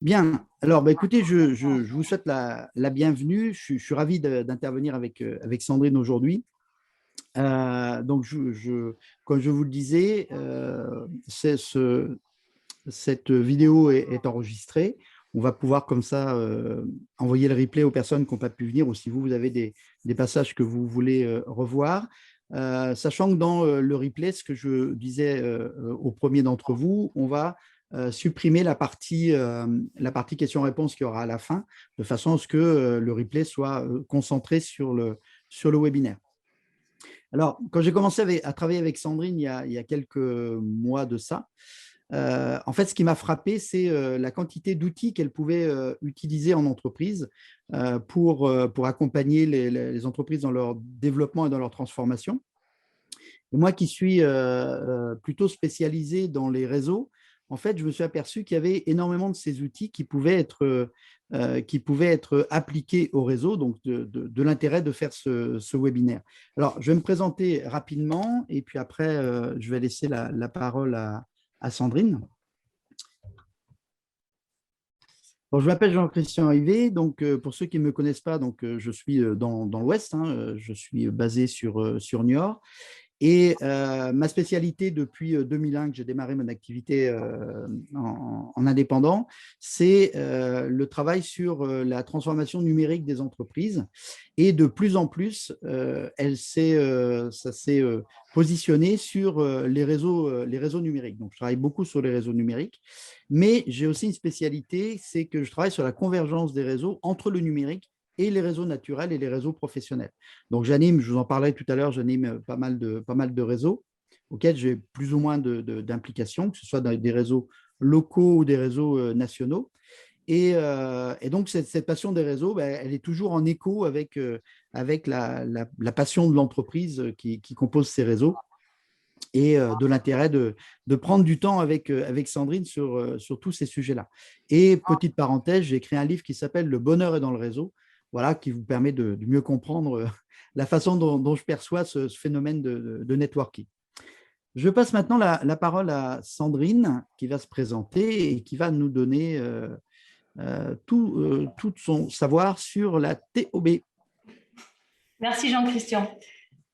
Bien, alors bah, écoutez, je vous souhaite la bienvenue. Je suis ravi d'intervenir avec Sandrine aujourd'hui. Donc, comme je vous le disais, cette vidéo est enregistrée. On va pouvoir comme ça envoyer le replay aux personnes qui n'ont pas pu venir ou si vous avez des passages que vous voulez revoir. Sachant que dans le replay, ce que je disais au premier d'entre vous, on va supprimer la partie questions-réponses qu'il y aura à la fin, de façon à ce que le replay soit concentré sur le webinaire. Alors, quand j'ai commencé à travailler avec Sandrine il y a quelques mois de ça, en fait, ce qui m'a frappé, c'est la quantité d'outils qu'elle pouvait utiliser en entreprise pour accompagner les entreprises dans leur développement et dans leur transformation. Et moi qui suis plutôt spécialisé dans les réseaux, en fait, je me suis aperçu qu'il y avait énormément de ces outils qui pouvaient être appliqués au réseau, donc de l'intérêt de faire ce webinaire. Alors, je vais me présenter rapidement et puis après, je vais laisser la parole à Sandrine. Bon, je m'appelle Jean-Christian Rivet, donc pour ceux qui ne me connaissent pas, donc, je suis dans l'Ouest, hein, je suis basé sur Niort. Et ma spécialité depuis 2001, que j'ai démarré mon activité en indépendant, c'est le travail sur la transformation numérique des entreprises. Et de plus en plus, ça s'est positionné sur les réseaux numériques. Donc, je travaille beaucoup sur les réseaux numériques, mais j'ai aussi une spécialité, c'est que je travaille sur la convergence des réseaux entre le numérique et les réseaux naturels et les réseaux professionnels. Donc, j'anime, je vous en parlais tout à l'heure, j'anime pas mal de réseaux auxquels j'ai plus ou moins d'implications, que ce soit dans des réseaux locaux ou des réseaux nationaux. Et donc, cette passion des réseaux, ben, elle est toujours en écho avec la passion de l'entreprise qui compose ces réseaux et de l'intérêt de prendre du temps avec Sandrine sur tous ces sujets-là. Et petite parenthèse, j'ai écrit un livre qui s'appelle Le bonheur est dans le réseau, voilà, qui vous permet de mieux comprendre la façon dont je perçois ce phénomène de networking. Je passe maintenant la parole à Sandrine, qui va se présenter et qui va nous donner tout son savoir sur la TOB. Merci Jean-Christian.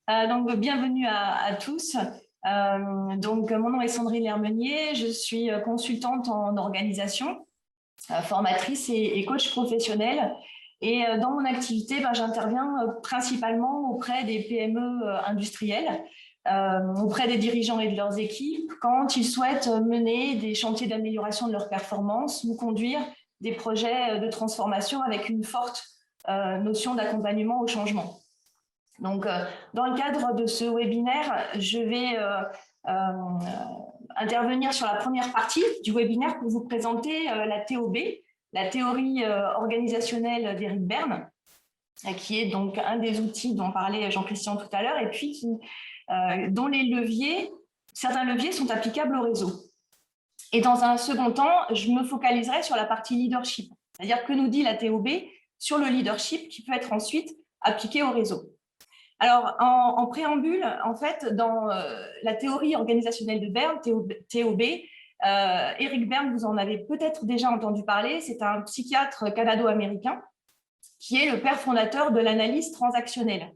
Donc, bienvenue à tous. Donc, mon nom est Sandrine Lermenier, je suis consultante en organisation, formatrice et coach professionnel. Et dans mon activité, j'interviens principalement auprès des PME industrielles, auprès des dirigeants et de leurs équipes, quand ils souhaitent mener des chantiers d'amélioration de leur performance ou conduire des projets de transformation avec une forte notion d'accompagnement au changement. Donc, dans le cadre de ce webinaire, je vais intervenir sur la première partie du webinaire pour vous présenter la TOB, la théorie organisationnelle d'Eric Berne, qui est donc un des outils dont parlait Jean-Christian tout à l'heure, et puis dont certains leviers sont applicables au réseau. Et dans un second temps, je me focaliserai sur la partie leadership, c'est-à-dire que nous dit la TOB sur le leadership qui peut être ensuite appliqué au réseau. Alors, en préambule, en fait, dans la théorie organisationnelle de Berne, TOB, Eric Berne, vous en avez peut-être déjà entendu parler, c'est un psychiatre canado-américain qui est le père fondateur de l'analyse transactionnelle.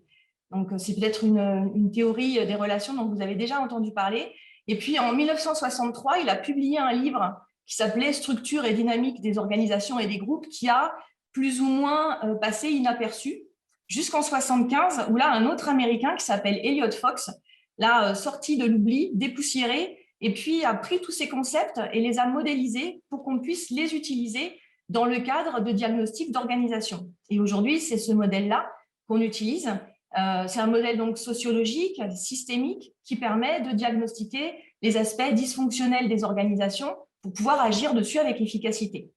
Donc, c'est peut-être une théorie des relations dont vous avez déjà entendu parler. Et puis, en 1963, il a publié un livre qui s'appelait « Structure et dynamique des organisations et des groupes » qui a plus ou moins passé inaperçu, jusqu'en 1975, où là, un autre Américain qui s'appelle Elliot Fox l'a sorti de l'oubli, dépoussiéré, et puis a pris tous ces concepts et les a modélisés pour qu'on puisse les utiliser dans le cadre de diagnostic d'organisation. Et aujourd'hui, c'est ce modèle-là qu'on utilise. C'est un modèle donc sociologique, systémique, qui permet de diagnostiquer les aspects dysfonctionnels des organisations pour pouvoir agir dessus avec efficacité.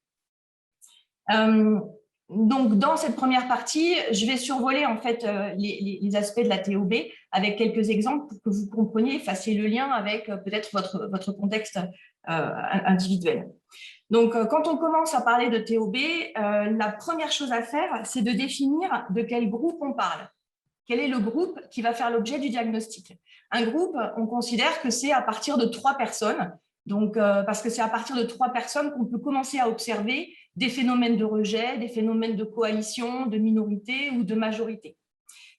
Donc, dans cette première partie, je vais survoler en fait les aspects de la TOB avec quelques exemples pour que vous compreniez, fassiez le lien avec peut-être votre contexte individuel. Donc, quand on commence à parler de TOB, la première chose à faire, c'est de définir de quel groupe on parle. Quel est le groupe qui va faire l'objet du diagnostic? Un groupe, on considère que c'est à partir de 3 personnes. Donc, parce que c'est à partir de 3 personnes qu'on peut commencer à observer des phénomènes de rejet, des phénomènes de coalition, de minorité ou de majorité.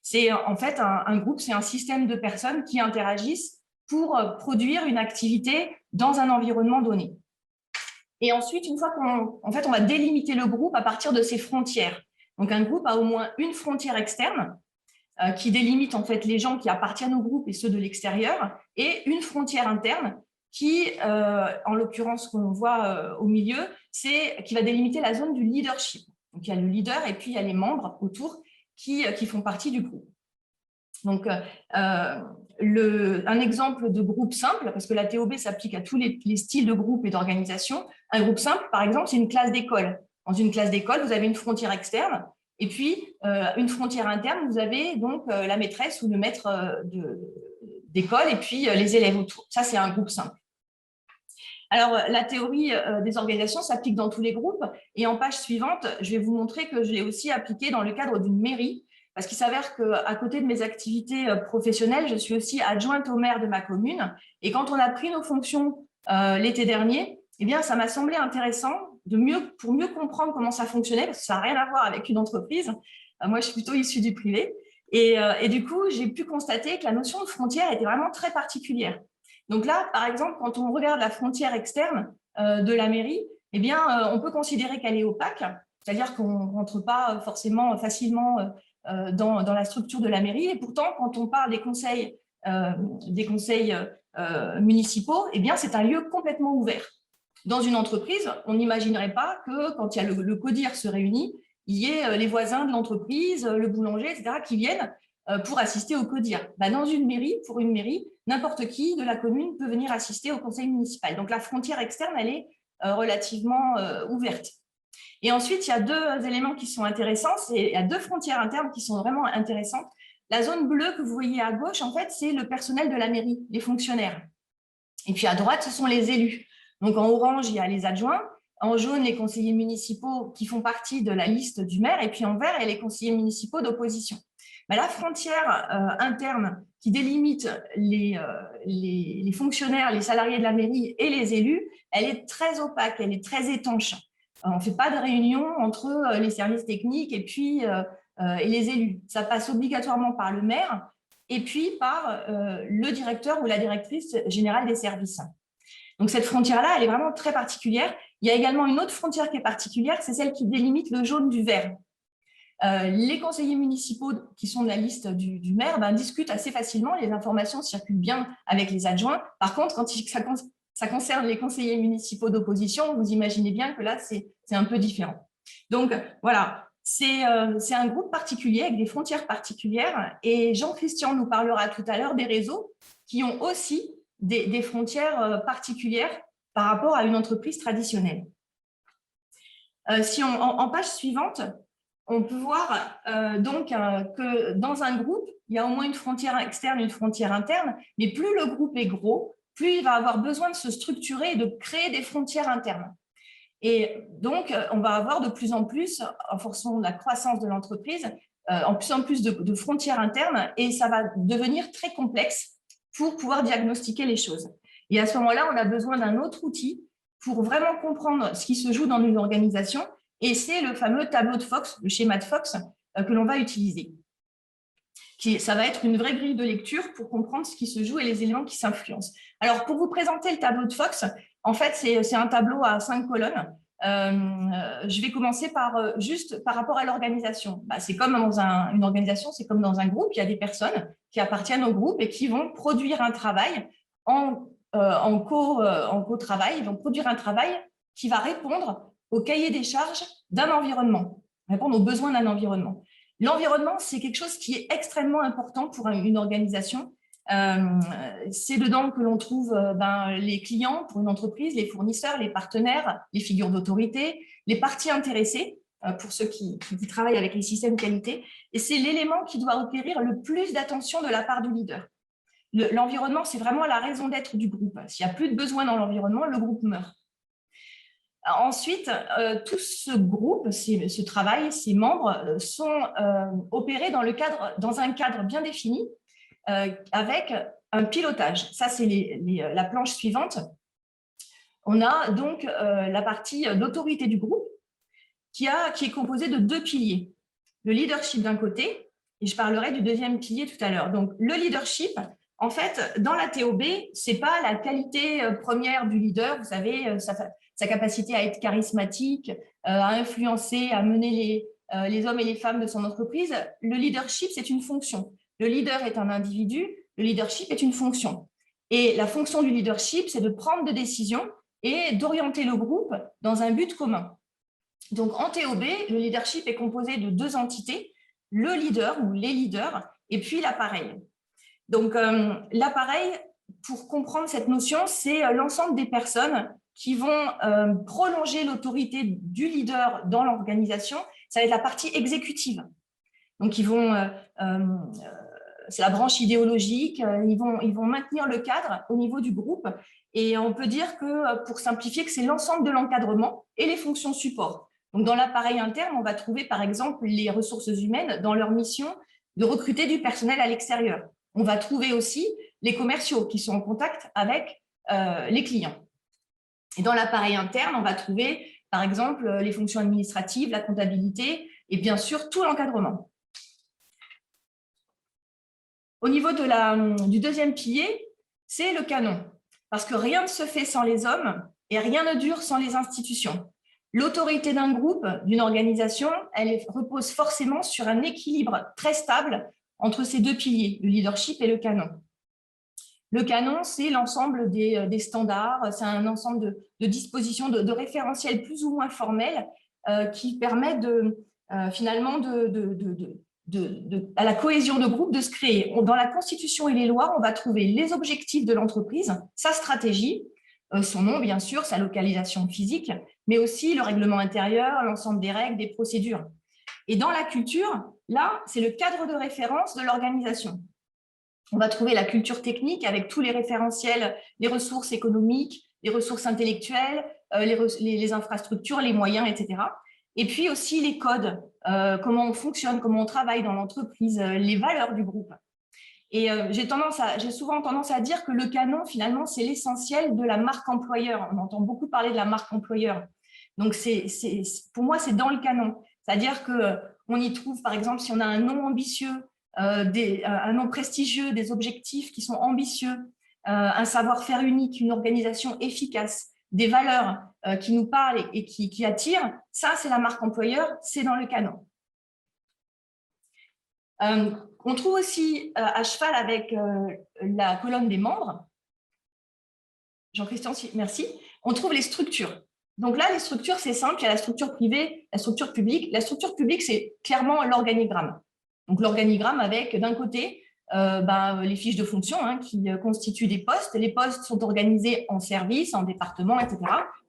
C'est en fait un groupe, c'est un système de personnes qui interagissent pour produire une activité dans un environnement donné. Et ensuite, une fois on va délimiter le groupe à partir de ses frontières. Donc, un groupe a au moins une frontière externe qui délimite en fait les gens qui appartiennent au groupe et ceux de l'extérieur, et une frontière interne qui, en l'occurrence, qu'on voit au milieu, c'est qui va délimiter la zone du leadership. Donc, il y a le leader et puis il y a les membres autour qui font partie du groupe. Donc, un exemple de groupe simple, parce que la TOB s'applique à tous les styles de groupe et d'organisation. Un groupe simple, par exemple, c'est une classe d'école. Dans une classe d'école, vous avez une frontière externe et puis une frontière interne, vous avez donc la maîtresse ou le maître d'école et puis les élèves autour. Ça, c'est un groupe simple. Alors, la théorie des organisations s'applique dans tous les groupes. Et en page suivante, je vais vous montrer que je l'ai aussi appliquée dans le cadre d'une mairie. Parce qu'il s'avère qu'à côté de mes activités professionnelles, je suis aussi adjointe au maire de ma commune. Et quand on a pris nos fonctions l'été dernier, eh bien, ça m'a semblé intéressant pour mieux comprendre comment ça fonctionnait, parce que ça n'a rien à voir avec une entreprise. Moi, je suis plutôt issue du privé. Et du coup, j'ai pu constater que la notion de frontière était vraiment très particulière. Donc là, par exemple, quand on regarde la frontière externe de la mairie, eh bien, on peut considérer qu'elle est opaque, c'est-à-dire qu'on ne rentre pas forcément facilement dans la structure de la mairie. Et pourtant, quand on parle des conseils municipaux, eh bien, c'est un lieu complètement ouvert. Dans une entreprise, on n'imaginerait pas que quand il y a le CODIR se réunit, il y ait les voisins de l'entreprise, le boulanger, etc., qui viennent pour assister au CODIR. Dans une mairie, pour une mairie, n'importe qui de la commune peut venir assister au conseil municipal. Donc, la frontière externe, elle est relativement ouverte. Et ensuite, il y a deux éléments qui sont intéressants. Il y a deux frontières internes qui sont vraiment intéressantes. La zone bleue que vous voyez à gauche, en fait, c'est le personnel de la mairie, les fonctionnaires. Et puis à droite, ce sont les élus. Donc en orange, il y a les adjoints. En jaune, les conseillers municipaux qui font partie de la liste du maire. Et puis en vert, il y a les conseillers municipaux d'opposition. La frontière interne qui délimite les fonctionnaires, les salariés de la mairie et les élus, elle est très opaque, elle est très étanche. On ne fait pas de réunion entre les services techniques et puis et les élus. Ça passe obligatoirement par le maire et puis par le directeur ou la directrice générale des services. Donc, cette frontière-là, elle est vraiment très particulière. Il y a également une autre frontière qui est particulière, c'est celle qui délimite le jaune du vert. Les conseillers municipaux qui sont de la liste du maire discutent assez facilement, les informations circulent bien avec les adjoints. Par contre, quand ça concerne les conseillers municipaux d'opposition, vous imaginez bien que là, c'est un peu différent. Donc, voilà, c'est un groupe particulier avec des frontières particulières et Jean-Christian nous parlera tout à l'heure des réseaux qui ont aussi des frontières particulières par rapport à une entreprise traditionnelle. Si en page suivante, on peut voir que dans un groupe, il y a au moins une frontière externe, une frontière interne, mais plus le groupe est gros, plus il va avoir besoin de se structurer et de créer des frontières internes. Et donc, on va avoir de plus en plus, en fonction de la croissance de l'entreprise, en plus de frontières internes, et ça va devenir très complexe pour pouvoir diagnostiquer les choses. Et à ce moment-là, on a besoin d'un autre outil pour vraiment comprendre ce qui se joue dans une organisation, et c'est le fameux tableau de Fox, le schéma de Fox, que l'on va utiliser. Ça va être une vraie grille de lecture pour comprendre ce qui se joue et les éléments qui s'influencent. Alors, pour vous présenter le tableau de Fox, en fait, c'est un tableau à 5 colonnes. Je vais commencer juste par rapport à l'organisation. C'est comme dans une organisation, c'est comme dans un groupe, il y a des personnes qui appartiennent au groupe et qui vont produire un travail en co-travail. Ils vont produire un travail qui va répondre au cahier des charges d'un environnement, répondre aux besoins d'un environnement. L'environnement, c'est quelque chose qui est extrêmement important pour une organisation. C'est dedans que l'on trouve les clients pour une entreprise, les fournisseurs, les partenaires, les figures d'autorité, les parties intéressées pour ceux qui travaillent avec les systèmes qualité. Et c'est l'élément qui doit requérir le plus d'attention de la part du leader. L'environnement, c'est vraiment la raison d'être du groupe. S'il n'y a plus de besoin dans l'environnement, le groupe meurt. Ensuite, tout ce groupe, ce travail, ces membres sont opérés dans un cadre bien défini avec un pilotage. Ça, c'est la planche suivante. On a donc la partie d'autorité du groupe. qui est composé de 2 piliers. Le leadership d'un côté, et je parlerai du deuxième pilier tout à l'heure. Donc, le leadership, en fait, dans la TOB, ce n'est pas la qualité première du leader, vous savez, sa capacité à être charismatique, à influencer, à mener les hommes et les femmes de son entreprise. Le leadership, c'est une fonction. Le leader est un individu, le leadership est une fonction. Et la fonction du leadership, c'est de prendre des décisions et d'orienter le groupe dans un but commun. Donc, en TOB, le leadership est composé de 2 entités, le leader ou les leaders, et puis l'appareil. Donc, l'appareil, pour comprendre cette notion, c'est l'ensemble des personnes qui vont prolonger l'autorité du leader dans l'organisation. Ça va être la partie exécutive. Donc, c'est la branche idéologique, ils vont maintenir le cadre au niveau du groupe. Et on peut dire que, pour simplifier, que c'est l'ensemble de l'encadrement et les fonctions support. Donc, dans l'appareil interne, on va trouver, par exemple, les ressources humaines dans leur mission de recruter du personnel à l'extérieur. On va trouver aussi les commerciaux qui sont en contact avec les clients. Et dans l'appareil interne, on va trouver, par exemple, les fonctions administratives, la comptabilité et bien sûr tout l'encadrement. Au niveau du deuxième pilier, c'est le canon. Parce que rien ne se fait sans les hommes et rien ne dure sans les institutions. L'autorité d'un groupe, d'une organisation, elle repose forcément sur un équilibre très stable entre ces 2 piliers, le leadership et le canon. Le canon, c'est l'ensemble des standards, c'est un ensemble de dispositions, de référentiels plus ou moins formels qui permettent finalement à la cohésion de groupe de se créer. Dans la Constitution et les lois, on va trouver les objectifs de l'entreprise, sa stratégie, son nom bien sûr, sa localisation physique, mais aussi le règlement intérieur, l'ensemble des règles, des procédures. Et dans la culture, là, c'est le cadre de référence de l'organisation. On va trouver la culture technique avec tous les référentiels, les ressources économiques, les ressources intellectuelles, les infrastructures, les moyens, etc. Et puis aussi les codes, comment on fonctionne, comment on travaille dans l'entreprise, les valeurs du groupe. Et j'ai souvent tendance à dire que le canon, finalement, c'est l'essentiel de la marque employeur. On entend beaucoup parler de la marque employeur. Donc, pour moi, c'est dans le canon. C'est-à-dire qu'on y trouve, par exemple, si on a un nom ambitieux, un nom prestigieux, des objectifs qui sont ambitieux, un savoir-faire unique, une organisation efficace, des valeurs qui nous parlent et qui attirent, ça, c'est la marque employeur, c'est dans le canon. On trouve aussi à cheval avec la colonne des membres. Jean-Christian, merci. On trouve les structures. Donc là, les structures, c'est simple. Il y a la structure privée, la structure publique. La structure publique, c'est clairement l'organigramme. Donc l'organigramme avec, d'un côté, les fiches de fonction qui constituent des postes. Les postes sont organisés en services, en départements, etc.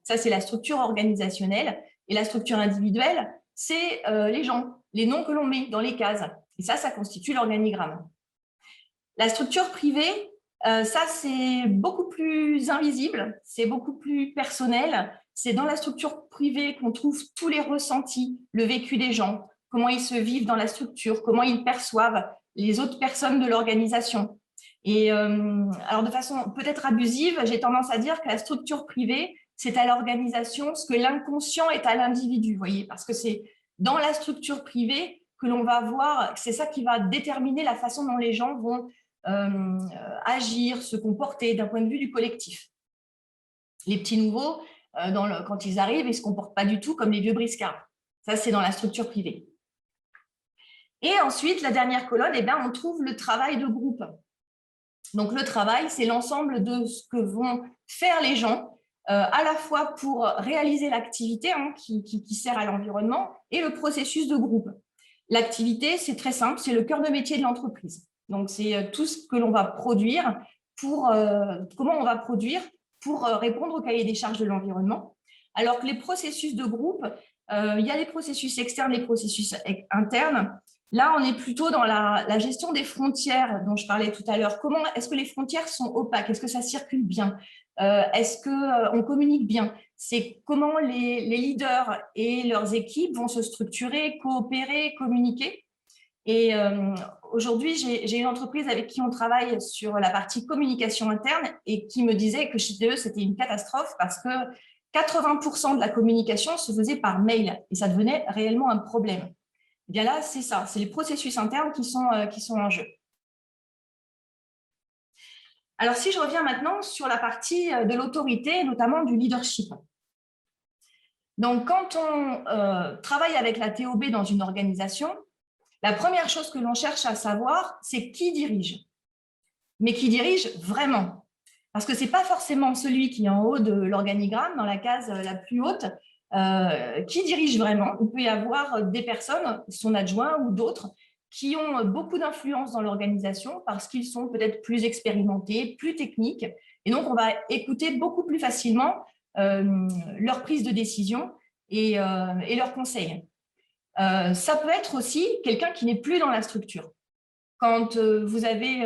Ça, c'est la structure organisationnelle. Et la structure individuelle, c'est les gens, les noms que l'on met dans les cases. Et ça constitue l'organigramme. La structure privée, ça, c'est beaucoup plus invisible, c'est beaucoup plus personnel. C'est dans la structure privée qu'on trouve tous les ressentis, le vécu des gens, comment ils se vivent dans la structure, comment ils perçoivent les autres personnes de l'organisation. Et alors, de façon peut-être abusive, j'ai tendance à dire que la structure privée, c'est à l'organisation ce que l'inconscient est à l'individu, vous voyez, parce que c'est dans la structure privée que l'on va voir, c'est ça qui va déterminer la façon dont les gens vont agir, se comporter d'un point de vue du collectif. Les petits nouveaux, quand ils arrivent, ils ne se comportent pas du tout comme les vieux briscards. Ça, c'est dans la structure privée. Et ensuite, la dernière colonne, on trouve le travail de groupe. Donc, le travail, c'est l'ensemble de ce que vont faire les gens, à la fois pour réaliser l'activité qui sert à l'environnement et le processus de groupe. L'activité, c'est très simple, c'est le cœur de métier de l'entreprise. Donc, c'est tout ce que l'on va produire comment on va produire pour répondre au cahier des charges de l'environnement. Alors que les processus de groupe, il y a les processus externes, les processus internes. Là, on est plutôt dans la gestion des frontières dont je parlais tout à l'heure. Comment est-ce que les frontières sont opaques? Est-ce que ça circule bien? Est-ce qu'on communique bien? C'est comment les leaders et leurs équipes vont se structurer, coopérer, communiquer. Et aujourd'hui, j'ai une entreprise avec qui on travaille sur la partie communication interne et qui me disait que chez eux, c'était une catastrophe parce que 80% de la communication se faisait par mail et ça devenait réellement un problème. Et bien là, c'est ça, c'est les processus internes qui sont en jeu. Alors, si je reviens maintenant sur la partie de l'autorité, notamment du leadership. Donc, quand on travaille avec la TOB dans une organisation, la première chose que l'on cherche à savoir, c'est qui dirige. Mais qui dirige vraiment. Parce que ce n'est pas forcément celui qui est en haut de l'organigramme, dans la case la plus haute, qui dirige vraiment. Il peut y avoir des personnes, son adjoint ou d'autres, qui ont beaucoup d'influence dans l'organisation parce qu'ils sont peut-être plus expérimentés, plus techniques. Et donc, on va écouter beaucoup plus facilement leur prise de décision et leurs conseils. Ça peut être aussi quelqu'un qui n'est plus dans la structure. Quand vous avez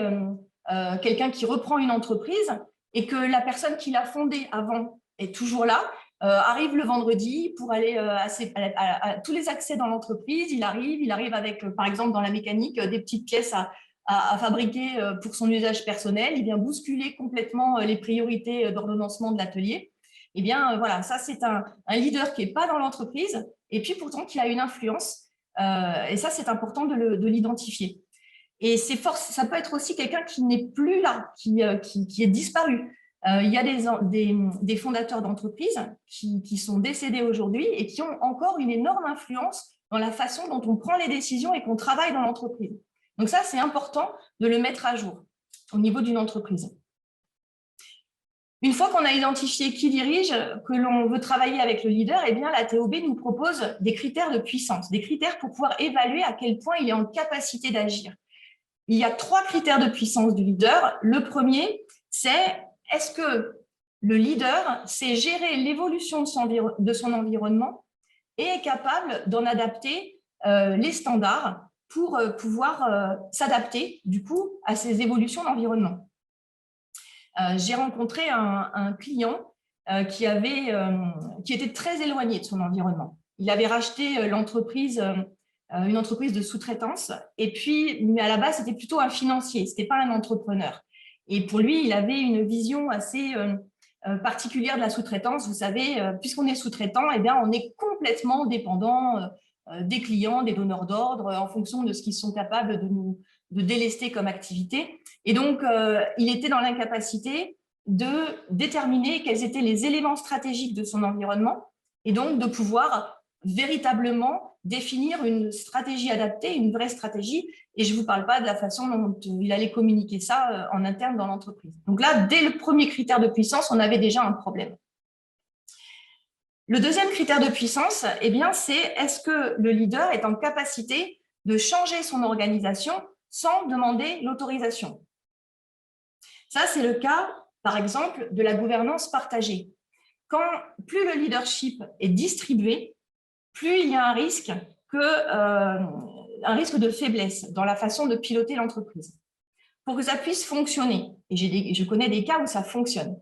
quelqu'un qui reprend une entreprise et que la personne qui l'a fondée avant est toujours là, arrive le vendredi pour aller à tous les accès dans l'entreprise, il arrive avec, par exemple, dans la mécanique, des petites pièces à fabriquer pour son usage personnel, il vient bousculer complètement les priorités d'ordonnancement de l'atelier. Eh bien, voilà, ça, c'est un leader qui n'est pas dans l'entreprise et puis pourtant qui a une influence. Et ça, c'est important de l'identifier. Et ça peut être aussi quelqu'un qui n'est plus là, qui est disparu. Il y a des fondateurs d'entreprises qui sont décédés aujourd'hui et qui ont encore une énorme influence dans la façon dont on prend les décisions et qu'on travaille dans l'entreprise. Donc ça, c'est important de le mettre à jour au niveau d'une entreprise. Une fois qu'on a identifié qui dirige, que l'on veut travailler avec le leader, eh bien, la TOB nous propose des critères de puissance, des critères pour pouvoir évaluer à quel point il est en capacité d'agir. Il y a 3 critères de puissance du leader. Le premier, c'est est-ce que le leader sait gérer l'évolution de son environnement et est capable d'en adapter les standards pour pouvoir s'adapter du coup à ces évolutions d'environnement. J'ai rencontré un client qui était très éloigné de son environnement. Il avait racheté l'entreprise une entreprise de sous-traitance. Et puis, mais à la base, c'était plutôt un financier, ce n'était pas un entrepreneur. Et pour lui, il avait une vision assez particulière de la sous-traitance. Vous savez, puisqu'on est sous-traitant, eh bien, on est complètement dépendant des clients, des donneurs d'ordre, en fonction de ce qu'ils sont capables de délester comme activité. Et donc, il était dans l'incapacité de déterminer quels étaient les éléments stratégiques de son environnement et donc de pouvoir véritablement définir une stratégie adaptée, une vraie stratégie, et je ne vous parle pas de la façon dont il allait communiquer ça en interne dans l'entreprise. Donc là, dès le premier critère de puissance, on avait déjà un problème. Le deuxième critère de puissance, eh bien, c'est est-ce que le leader est en capacité de changer son organisation sans demander l'autorisation. Ça, c'est le cas, par exemple, de la gouvernance partagée. Quand plus le leadership est distribué, plus il y a un risque de faiblesse dans la façon de piloter l'entreprise. Pour que ça puisse fonctionner, et je connais des cas où ça fonctionne,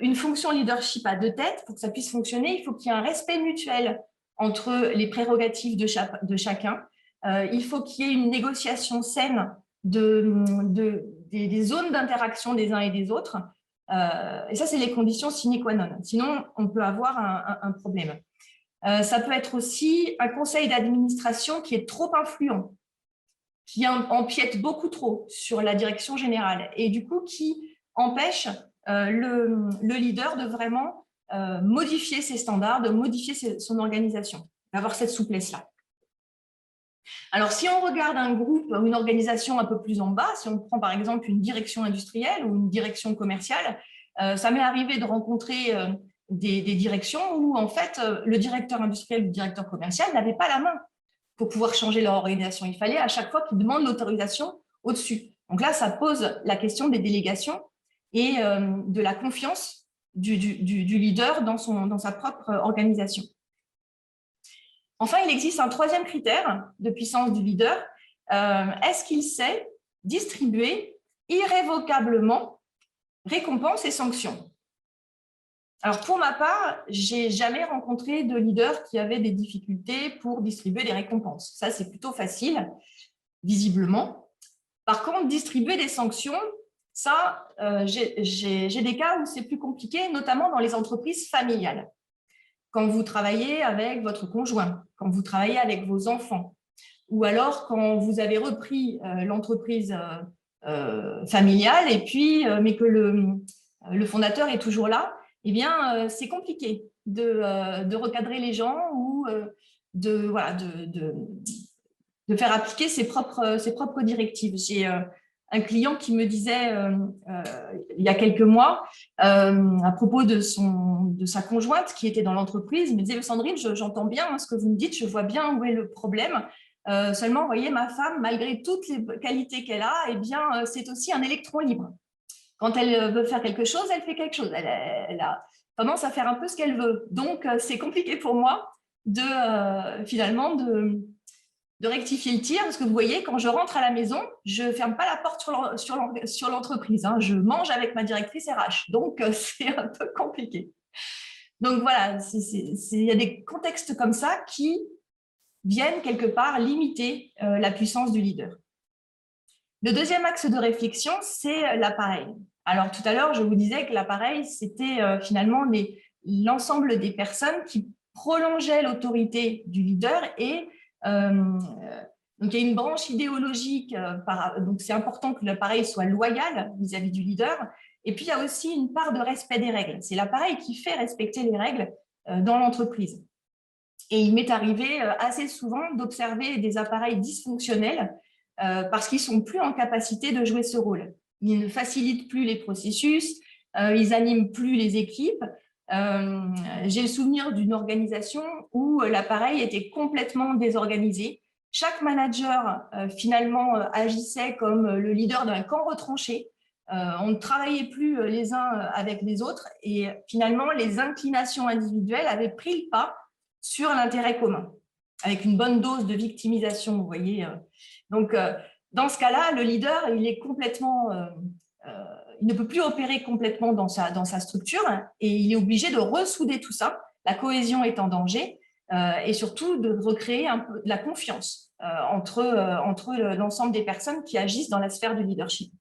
une fonction leadership à 2 têtes, pour que ça puisse fonctionner, il faut qu'il y ait un respect mutuel entre les prérogatives de chacun. Il faut qu'il y ait une négociation saine des zones d'interaction des uns et des autres. Et ça, c'est les conditions sine qua non. Sinon, on peut avoir un problème. Ça peut être aussi un conseil d'administration qui est trop influent, qui empiète beaucoup trop sur la direction générale et du coup qui empêche le leader de vraiment modifier ses standards, de modifier son organisation, d'avoir cette souplesse-là. Alors, si on regarde un groupe ou une organisation un peu plus en bas, si on prend par exemple une direction industrielle ou une direction commerciale, ça m'est arrivé de rencontrer des directions où en fait le directeur industriel ou le directeur commercial n'avait pas la main pour pouvoir changer leur organisation. Il fallait à chaque fois qu'ils demandent l'autorisation au-dessus. Donc là, ça pose la question des délégations et de la confiance du leader dans sa propre organisation. Enfin, il existe un 3e critère de puissance du leader. Est-ce qu'il sait distribuer irrévocablement récompenses et sanctions? Alors, pour ma part, je n'ai jamais rencontré de leader qui avait des difficultés pour distribuer des récompenses. Ça, c'est plutôt facile, visiblement. Par contre, distribuer des sanctions, ça, j'ai des cas où c'est plus compliqué, notamment dans les entreprises familiales. quand vous travaillez avec votre conjoint, quand vous travaillez avec vos enfants, ou alors quand vous avez repris l'entreprise familiale et puis mais que le fondateur est toujours là, eh bien c'est compliqué de recadrer les gens ou de faire appliquer ses propres directives. J'ai un client qui me disait il y a quelques mois à propos de sa conjointe qui était dans l'entreprise, il me disait Sandrine, j'entends bien ce que vous me dites, je vois bien où est le problème. Seulement, vous voyez, ma femme, malgré toutes les qualités qu'elle a, eh bien, c'est aussi un électron libre. Quand elle veut faire quelque chose, elle fait quelque chose. Elle a tendance à faire un peu ce qu'elle veut. Donc, c'est compliqué pour moi finalement de rectifier le tir, parce que vous voyez, quand je rentre à la maison, je ne ferme pas la porte sur l'entreprise. Hein. Je mange avec ma directrice RH. Donc, c'est un peu compliqué. Donc, voilà, il y a des contextes comme ça qui viennent quelque part limiter la puissance du leader. Le deuxième axe de réflexion, c'est l'appareil. Alors, tout à l'heure, je vous disais que l'appareil, c'était finalement l'ensemble des personnes qui prolongeaient l'autorité du leader et donc, il y a une branche idéologique, donc c'est important que l'appareil soit loyal vis-à-vis du leader. Et puis, il y a aussi une part de respect des règles. C'est l'appareil qui fait respecter les règles dans l'entreprise. Et il m'est arrivé assez souvent d'observer des appareils dysfonctionnels parce qu'ils ne sont plus en capacité de jouer ce rôle. Ils ne facilitent plus les processus, ils n'animent plus les équipes. J'ai le souvenir d'une organisation où l'appareil était complètement désorganisé. Chaque manager, finalement, agissait comme le leader d'un camp retranché. On ne travaillait plus les uns avec les autres et finalement, les inclinations individuelles avaient pris le pas sur l'intérêt commun, avec une bonne dose de victimisation, vous voyez. Donc, dans ce cas-là, le leader, il est complètement... il ne peut plus opérer complètement dans sa structure et il est obligé de ressouder tout ça. La cohésion est en danger et surtout de recréer un peu de la confiance entre l'ensemble des personnes qui agissent dans la sphère du leadership.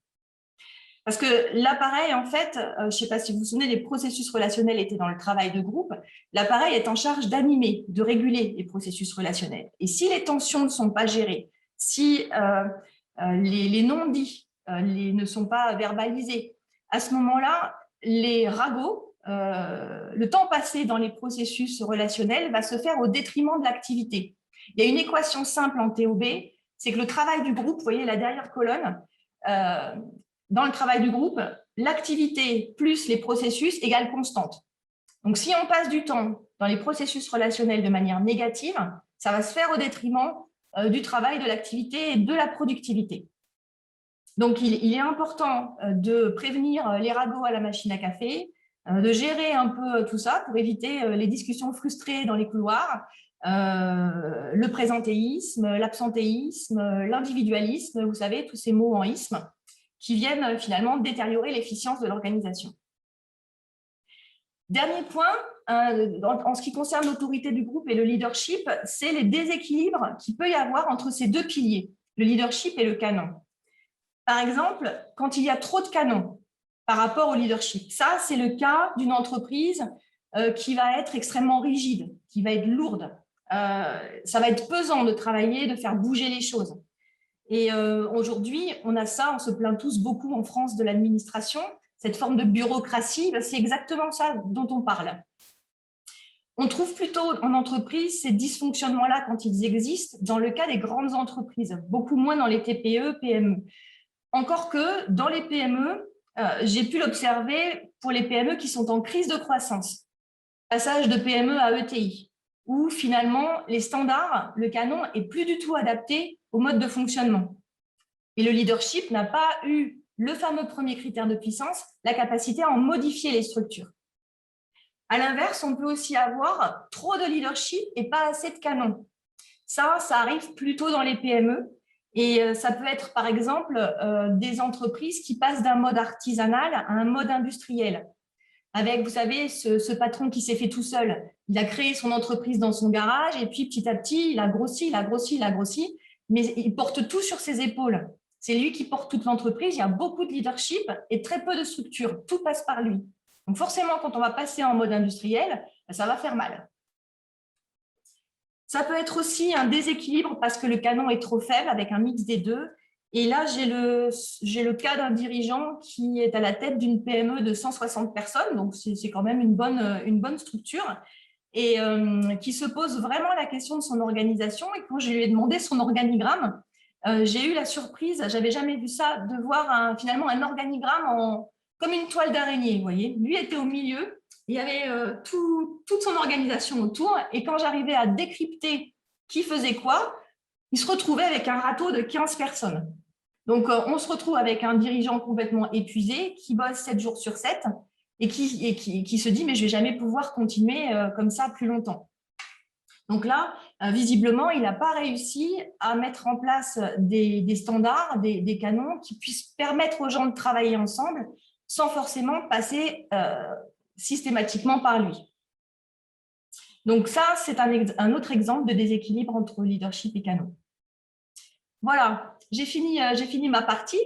Parce que l'appareil, en fait, je ne sais pas si vous vous souvenez, les processus relationnels étaient dans le travail de groupe. L'appareil est en charge d'animer, de réguler les processus relationnels. Et si les tensions ne sont pas gérées, si les non-dits ne sont pas verbalisés, à ce moment-là, les ragots, le temps passé dans les processus relationnels va se faire au détriment de l'activité. Il y a une équation simple en TOB, c'est que le travail du groupe, vous voyez la dernière colonne, dans le travail du groupe, l'activité plus les processus égale constante. Donc, si on passe du temps dans les processus relationnels de manière négative, ça va se faire au détriment du travail, de l'activité et de la productivité. Donc, il est important de prévenir les ragots à la machine à café, de gérer un peu tout ça pour éviter les discussions frustrées dans les couloirs, le présentéisme, l'absentéisme, l'individualisme, vous savez, tous ces mots en isme qui viennent finalement détériorer l'efficience de l'organisation. Dernier point, en ce qui concerne l'autorité du groupe et le leadership, c'est les déséquilibres qu'il peut y avoir entre ces deux piliers, le leadership et le canon. Par exemple, quand il y a trop de canons par rapport au leadership, ça c'est le cas d'une entreprise qui va être extrêmement rigide, qui va être lourde. Ça va être pesant de travailler, de faire bouger les choses. Et aujourd'hui, on a ça, on se plaint tous beaucoup en France de l'administration, cette forme de bureaucratie, c'est exactement ça dont on parle. On trouve plutôt en entreprise ces dysfonctionnements-là quand ils existent dans le cas des grandes entreprises, beaucoup moins dans les TPE, PME. Encore que dans les PME, j'ai pu l'observer pour les PME qui sont en crise de croissance, passage de PME à ETI, où finalement les standards, le canon est plus du tout adapté au mode de fonctionnement. Et le leadership n'a pas eu le fameux premier critère de puissance, la capacité à en modifier les structures. À l'inverse, on peut aussi avoir trop de leadership et pas assez de canon. Ça arrive plutôt dans les PME et ça peut être par exemple des entreprises qui passent d'un mode artisanal à un mode industriel. Avec, vous savez, ce patron qui s'est fait tout seul. Il a créé son entreprise dans son garage et puis petit à petit, il a grossi, mais il porte tout sur ses épaules. C'est lui qui porte toute l'entreprise, il y a beaucoup de leadership et très peu de structure. Tout passe par lui. Donc forcément, quand on va passer en mode industriel, ça va faire mal. Ça peut être aussi un déséquilibre parce que le canon est trop faible avec un mix des deux. Et là, j'ai le cas d'un dirigeant qui est à la tête d'une PME de 160 personnes, donc c'est quand même une bonne structure, et qui se pose vraiment la question de son organisation. Et quand je lui ai demandé son organigramme, j'ai eu la surprise, j'avais jamais vu ça, de voir finalement un organigramme comme une toile d'araignée, vous voyez. Lui était au milieu, il y avait toute son organisation autour, et quand j'arrivais à décrypter qui faisait quoi, il se retrouvait avec un râteau de 15 personnes. Donc, on se retrouve avec un dirigeant complètement épuisé qui bosse 7 jours sur 7 et qui se dit « mais je ne vais jamais pouvoir continuer comme ça plus longtemps ». Donc là, visiblement, il n'a pas réussi à mettre en place des standards, des canons qui puissent permettre aux gens de travailler ensemble sans forcément passer systématiquement par lui. Donc ça, c'est un autre exemple de déséquilibre entre leadership et canon. Voilà, j'ai fini ma partie.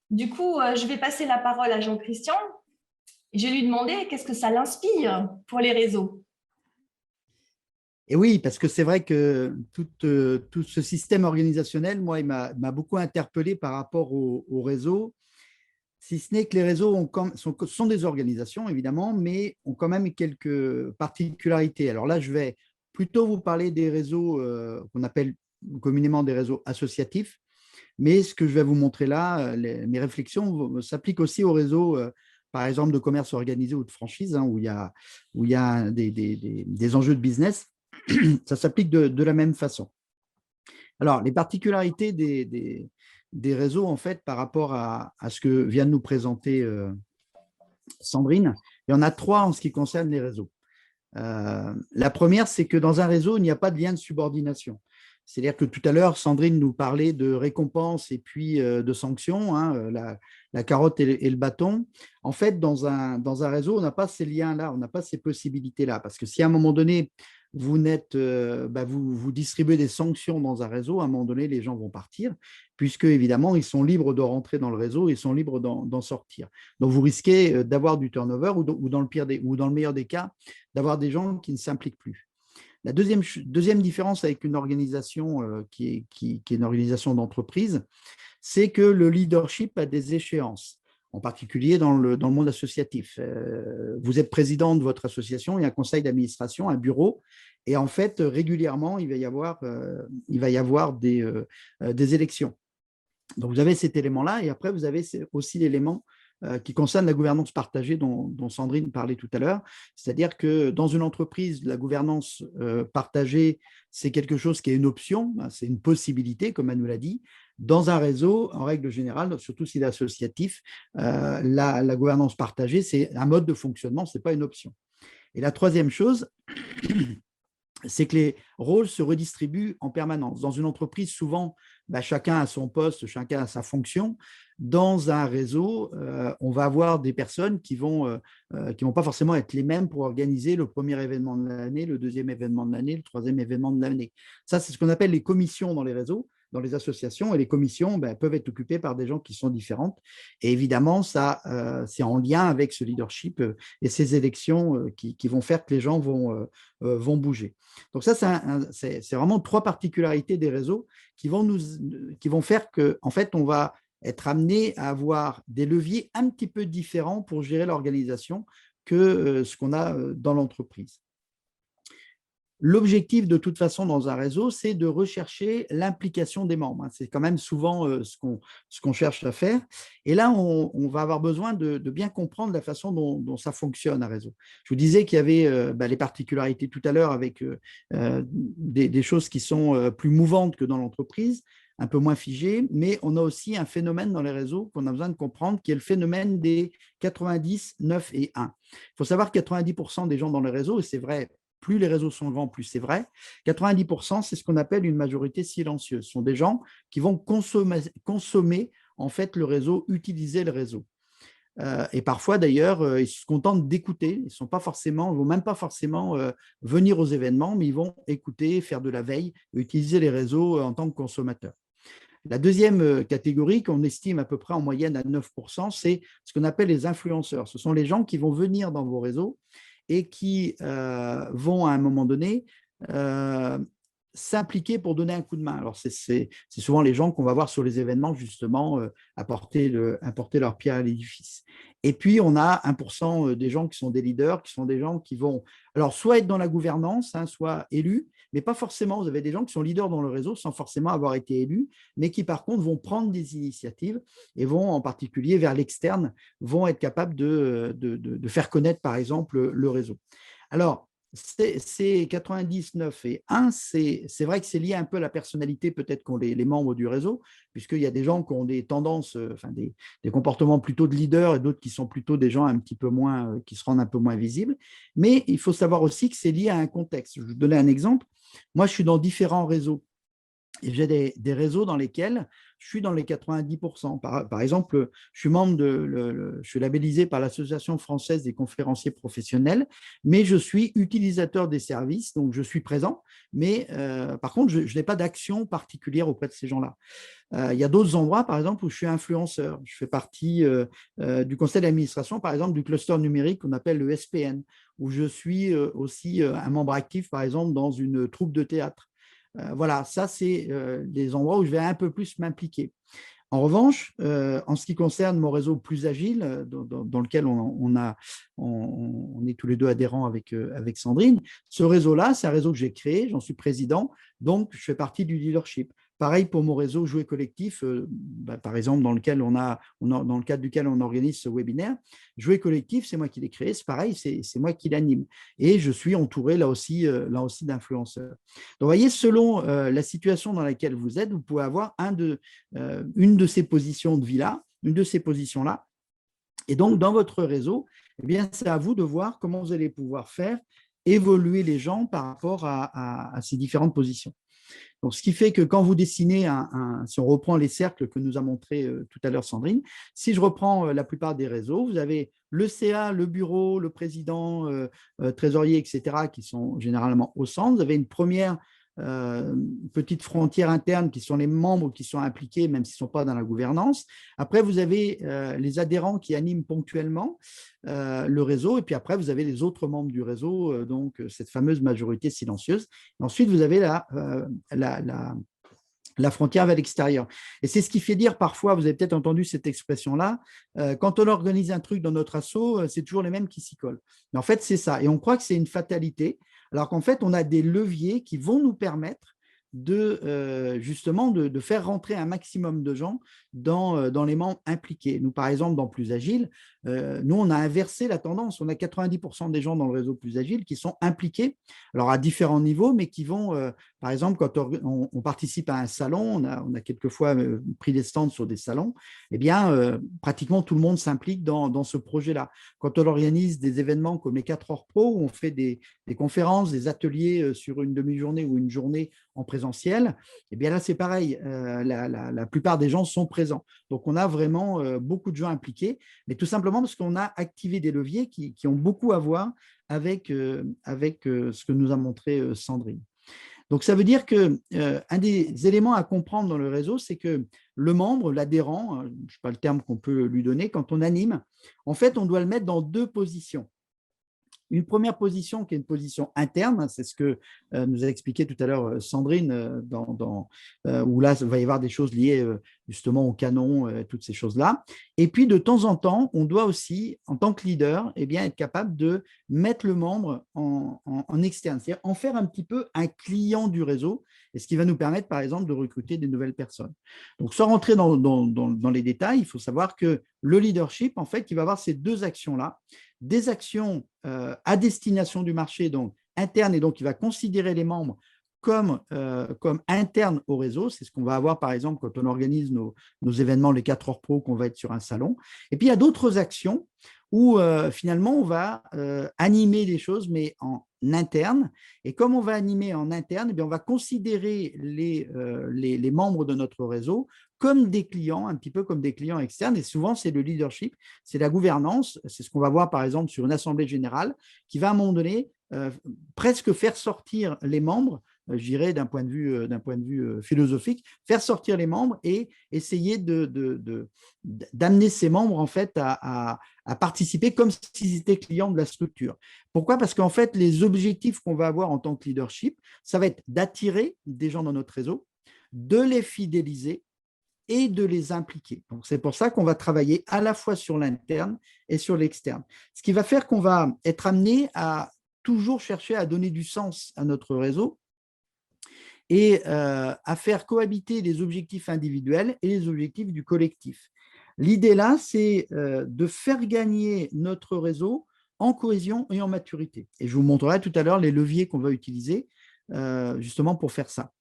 Du coup, je vais passer la parole à Jean-Christian et je vais lui demander qu'est-ce que ça l'inspire pour les réseaux. Et oui, parce que c'est vrai que tout ce système organisationnel, moi, il m'a beaucoup interpellé par rapport au réseau, si ce n'est que les réseaux sont des organisations, évidemment, mais ont quand même quelques particularités. Alors là, je vais plutôt vous parler des réseaux qu'on appelle communément des réseaux associatifs, mais ce que je vais vous montrer là, mes réflexions s'appliquent aussi aux réseaux, par exemple, de commerce organisé ou de franchise, hein, où il y a des enjeux de business. Ça s'applique de la même façon. Alors, les particularités des réseaux, en fait, par rapport à ce que vient de nous présenter Sandrine, il y en a 3 en ce qui concerne les réseaux. La première, c'est que dans un réseau, il n'y a pas de lien de subordination. C'est-à-dire que tout à l'heure, Sandrine nous parlait de récompenses et puis de sanctions, hein, la carotte et le bâton. En fait, dans un réseau, on n'a pas ces liens-là, on n'a pas ces possibilités-là. Parce que si à un moment donné, vous distribuez des sanctions dans un réseau, à un moment donné, les gens vont partir, puisque évidemment, ils sont libres de rentrer dans le réseau, ils sont libres d'en sortir. Donc, vous risquez d'avoir du turnover ou dans le meilleur des cas, d'avoir des gens qui ne s'impliquent plus. La deuxième différence avec une organisation qui est une organisation d'entreprise, c'est que le leadership a des échéances, en particulier dans le monde associatif. Vous êtes président de votre association, il y a un conseil d'administration, un bureau, et en fait, régulièrement, il va y avoir des élections. Donc, vous avez cet élément-là, et après, vous avez aussi l'élément qui concerne la gouvernance partagée dont Sandrine parlait tout à l'heure. C'est-à-dire que dans une entreprise, la gouvernance partagée, c'est quelque chose qui est une option, c'est une possibilité, comme elle nous l'a dit. Dans un réseau, en règle générale, surtout s'il est associatif, la gouvernance partagée, c'est un mode de fonctionnement, ce n'est pas une option. Et la troisième chose, c'est que les rôles se redistribuent en permanence. Dans une entreprise, souvent, chacun a son poste, chacun a sa fonction. Dans un réseau, on va avoir des personnes qui vont pas forcément être les mêmes pour organiser le premier événement de l'année, le deuxième événement de l'année, le troisième événement de l'année. Ça, c'est ce qu'on appelle les commissions dans les réseaux, dans les associations, et les commissions peuvent être occupées par des gens qui sont différentes. Et évidemment, ça, c'est en lien avec ce leadership et ces élections qui vont faire que les gens vont bouger. Donc ça, c'est vraiment 3 particularités des réseaux qui vont faire qu'en fait, on va être amené à avoir des leviers un petit peu différents pour gérer l'organisation que ce qu'on a dans l'entreprise. L'objectif, de toute façon, dans un réseau, c'est de rechercher l'implication des membres. C'est quand même souvent ce qu'on cherche à faire. Et là, on va avoir besoin de bien comprendre la façon dont ça fonctionne, un réseau. Je vous disais qu'il y avait les particularités tout à l'heure avec des choses qui sont plus mouvantes que dans l'entreprise, un peu moins figées, mais on a aussi un phénomène dans les réseaux qu'on a besoin de comprendre, qui est le phénomène des 90, 9 et 1. Il faut savoir que 90% des gens dans les réseaux, et c'est vrai, plus les réseaux sont grands, plus c'est vrai. 90%, c'est ce qu'on appelle une majorité silencieuse. Ce sont des gens qui vont consommer en fait le réseau, utiliser le réseau. Et parfois, d'ailleurs, ils se contentent d'écouter. Ils ne vont même pas forcément venir aux événements, mais ils vont écouter, faire de la veille, utiliser les réseaux en tant que consommateurs. La deuxième catégorie, qu'on estime à peu près en moyenne à 9%, c'est ce qu'on appelle les influenceurs. Ce sont les gens qui vont venir dans vos réseaux et qui vont à un moment donné s'impliquer pour donner un coup de main. Alors, c'est souvent les gens qu'on va voir sur les événements, justement, apporter leur pierre à l'édifice. Et puis, on a 1% des gens qui sont des leaders, qui sont des gens qui vont, alors, soit être dans la gouvernance, hein, soit élus, mais pas forcément. Vous avez des gens qui sont leaders dans le réseau sans forcément avoir été élus, mais qui, par contre, vont prendre des initiatives et vont, en particulier vers l'externe, vont être capables de faire connaître, par exemple, le réseau. Alors, c'est 99 et 1, c'est vrai que c'est lié un peu à la personnalité peut-être qu'ont les membres du réseau, puisqu'il y a des gens qui ont des tendances, enfin des comportements plutôt de leaders et d'autres qui sont plutôt des gens un petit peu moins, qui se rendent un peu moins visibles. Mais il faut savoir aussi que c'est lié à un contexte. Je vais vous donner un exemple. Moi, je suis dans différents réseaux. Et j'ai des réseaux dans lesquels je suis dans les 90%. Par exemple, je suis membre je suis labellisé par l'Association française des conférenciers professionnels, mais je suis utilisateur des services, donc je suis présent, mais par contre, je n'ai pas d'action particulière auprès de ces gens-là. Il y a d'autres endroits, par exemple, où je suis influenceur. Je fais partie du conseil d'administration, par exemple, du cluster numérique qu'on appelle le SPN, où je suis aussi un membre actif, par exemple, dans une troupe de théâtre. Voilà, ça, c'est des endroits où je vais un peu plus m'impliquer. En revanche, en ce qui concerne mon réseau plus agile, dans lequel on est tous les deux adhérents avec Sandrine, ce réseau-là, c'est un réseau que j'ai créé, j'en suis président, donc je fais partie du leadership. Pareil pour mon réseau Jouer Collectif, par exemple, dans le cadre duquel on organise ce webinaire. Jouer Collectif, c'est moi qui l'ai créé, c'est pareil, c'est moi qui l'anime. Et je suis entouré là aussi d'influenceurs. Donc, vous voyez, selon la situation dans laquelle vous êtes, vous pouvez avoir une de ces positions de vie-là, une de ces positions-là. Et donc, dans votre réseau, eh bien, c'est à vous de voir comment vous allez pouvoir faire évoluer les gens par rapport à ces différentes positions. Donc, ce qui fait que quand vous dessinez, si on reprend les cercles que nous a montré tout à l'heure Sandrine, si je reprends la plupart des réseaux, vous avez le CA, le bureau, le président, trésorier, etc., qui sont généralement au centre. Vous avez une première petite frontière interne qui sont les membres qui sont impliqués, même s'ils ne sont pas dans la gouvernance. Après, vous avez les adhérents qui animent ponctuellement le réseau, et puis après, vous avez les autres membres du réseau, donc cette fameuse majorité silencieuse. Et ensuite, vous avez la frontière vers l'extérieur. Et c'est ce qui fait dire parfois, vous avez peut-être entendu cette expression-là, quand on organise un truc dans notre asso, c'est toujours les mêmes qui s'y collent. Mais en fait, c'est ça. Et on croit que c'est une fatalité, alors qu'en fait, on a des leviers qui vont nous permettre justement de faire rentrer un maximum de gens dans les membres impliqués. Nous, par exemple, dans Plus Agile, nous, on a inversé la tendance. On a 90% des gens dans le réseau Plus Agile qui sont impliqués, alors à différents niveaux, mais qui vont, par exemple, quand on participe à un salon, on a quelquefois pris des stands sur des salons, eh bien, pratiquement tout le monde s'implique dans ce projet-là. Quand on organise des événements comme les 4 heures pro, où on fait des conférences, des ateliers sur une demi-journée ou une journée en présentiel, eh bien là, c'est pareil. La plupart des gens sont présents. Donc, on a vraiment beaucoup de gens impliqués, mais tout simplement parce qu'on a activé des leviers qui ont beaucoup à voir avec ce que nous a montré Sandrine. Donc, ça veut dire qu'un des éléments à comprendre dans le réseau, c'est que le membre, l'adhérent, je ne sais pas le terme qu'on peut lui donner, quand on anime, en fait, on doit le mettre dans 2 positions. Une première position qui est une position interne, c'est ce que nous a expliqué tout à l'heure Sandrine, où là, il va y avoir des choses liées justement au canon, toutes ces choses-là. Et puis, de temps en temps, on doit aussi, en tant que leader, eh bien, être capable de mettre le membre en externe, c'est-à-dire en faire un petit peu un client du réseau, et ce qui va nous permettre, par exemple, de recruter des nouvelles personnes. Donc, sans rentrer dans les détails, il faut savoir que le leadership, en fait, il va avoir ces 2 actions-là, des actions à destination du marché, donc interne, et donc il va considérer les membres comme internes au réseau. C'est ce qu'on va avoir, par exemple, quand on organise nos événements, les 4 heures pro, qu'on va être sur un salon. Et puis, il y a d'autres actions où finalement, on va animer des choses, mais en interne. Et comme on va animer en interne, eh bien, on va considérer les membres de notre réseau comme des clients, un petit peu comme des clients externes. Et souvent, c'est le leadership, c'est la gouvernance. C'est ce qu'on va voir, par exemple, sur une assemblée générale qui va, à un moment donné, presque faire sortir les membres je dirais, d'un point de vue philosophique, faire sortir les membres et essayer d'amener ces membres en fait à participer comme s'ils étaient clients de la structure. Pourquoi? Parce qu'en fait, les objectifs qu'on va avoir en tant que leadership, ça va être d'attirer des gens dans notre réseau, de les fidéliser et de les impliquer. Donc, c'est pour ça qu'on va travailler à la fois sur l'interne et sur l'externe. Ce qui va faire qu'on va être amené à toujours chercher à donner du sens à notre réseau et à faire cohabiter les objectifs individuels et les objectifs du collectif. L'idée là, c'est de faire gagner notre réseau en cohésion et en maturité. Et je vous montrerai tout à l'heure les leviers qu'on va utiliser justement pour faire ça.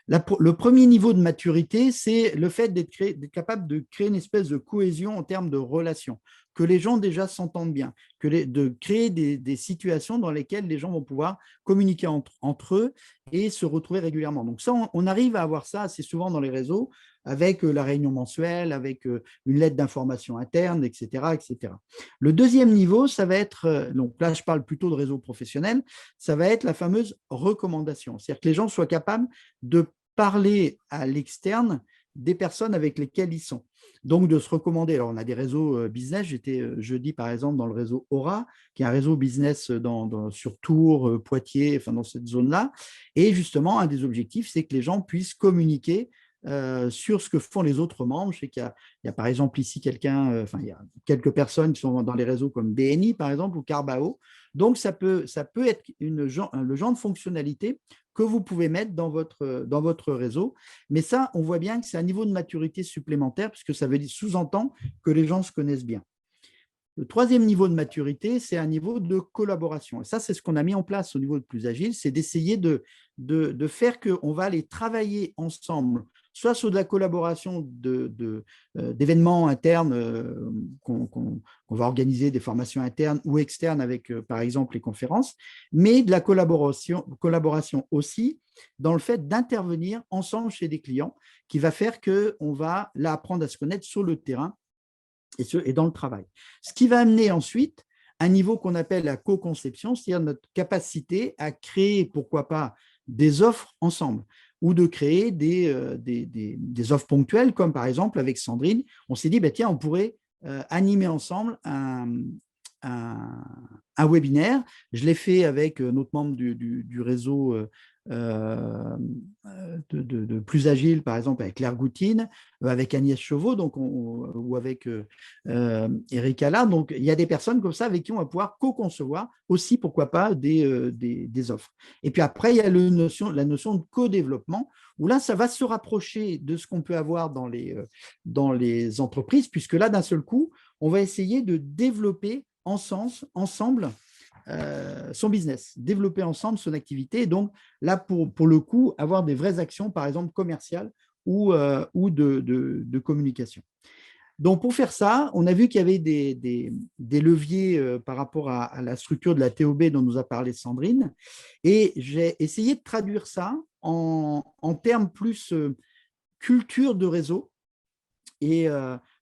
Le premier niveau de maturité, c'est le fait d'être capable de créer une espèce de cohésion en termes de relations, que les gens déjà s'entendent bien, de créer des situations dans lesquelles les gens vont pouvoir communiquer entre eux et se retrouver régulièrement. Donc ça, on arrive à avoir ça assez souvent dans les réseaux, avec la réunion mensuelle, avec une lettre d'information interne, etc., etc. Le deuxième niveau, ça va être, donc là je parle plutôt de réseau professionnel, ça va être la fameuse recommandation, c'est-à-dire que les gens soient capables de parler à l'externe des personnes avec lesquelles ils sont. Donc, de se recommander. Alors, on a des réseaux business. J'étais jeudi, par exemple, dans le réseau Aura, qui est un réseau business sur Tours, Poitiers, enfin, dans cette zone-là. Et justement, un des objectifs, c'est que les gens puissent communiquer sur ce que font les autres membres. Je sais qu'il y a par exemple ici il y a quelques personnes qui sont dans les réseaux comme BNI, par exemple, ou Carbao. Donc, ça peut être le genre de fonctionnalité que vous pouvez mettre dans votre réseau. Mais ça, on voit bien que c'est un niveau de maturité supplémentaire, puisque ça veut dire sous-entend que les gens se connaissent bien. Le troisième niveau de maturité, c'est un niveau de collaboration. Et ça, c'est ce qu'on a mis en place au niveau le plus agile, c'est d'essayer de faire qu'on va aller travailler ensemble, soit sur de la collaboration d'événements internes qu'on va organiser, des formations internes ou externes avec, par exemple, les conférences, mais de la collaboration aussi dans le fait d'intervenir ensemble chez des clients, qui va faire qu'on va là apprendre à se connaître sur le terrain et dans le travail. Ce qui va amener ensuite un niveau qu'on appelle la co-conception, c'est-à-dire notre capacité à créer, pourquoi pas, des offres ensemble ou de créer des offres ponctuelles, comme par exemple avec Sandrine, on s'est dit, bah, tiens, on pourrait animer ensemble un webinaire. Je l'ai fait avec notre membre du réseau de Plus Agile, par exemple, avec Claire Goutine, avec Agnès Chauveau, ou avec Eric Allard. Donc, il y a des personnes comme ça avec qui on va pouvoir co-concevoir aussi, pourquoi pas, des offres. Et puis après, il y a la notion de co-développement, où là, ça va se rapprocher de ce qu'on peut avoir dans les entreprises, puisque là, d'un seul coup, on va essayer de développer ensemble son business, développer ensemble son activité, et donc là, pour le coup, avoir des vraies actions, par exemple commerciales ou de communication. Donc, pour faire ça, on a vu qu'il y avait des leviers par rapport à la structure de la TOB dont nous a parlé Sandrine, et j'ai essayé de traduire ça en termes plus culture de réseau, et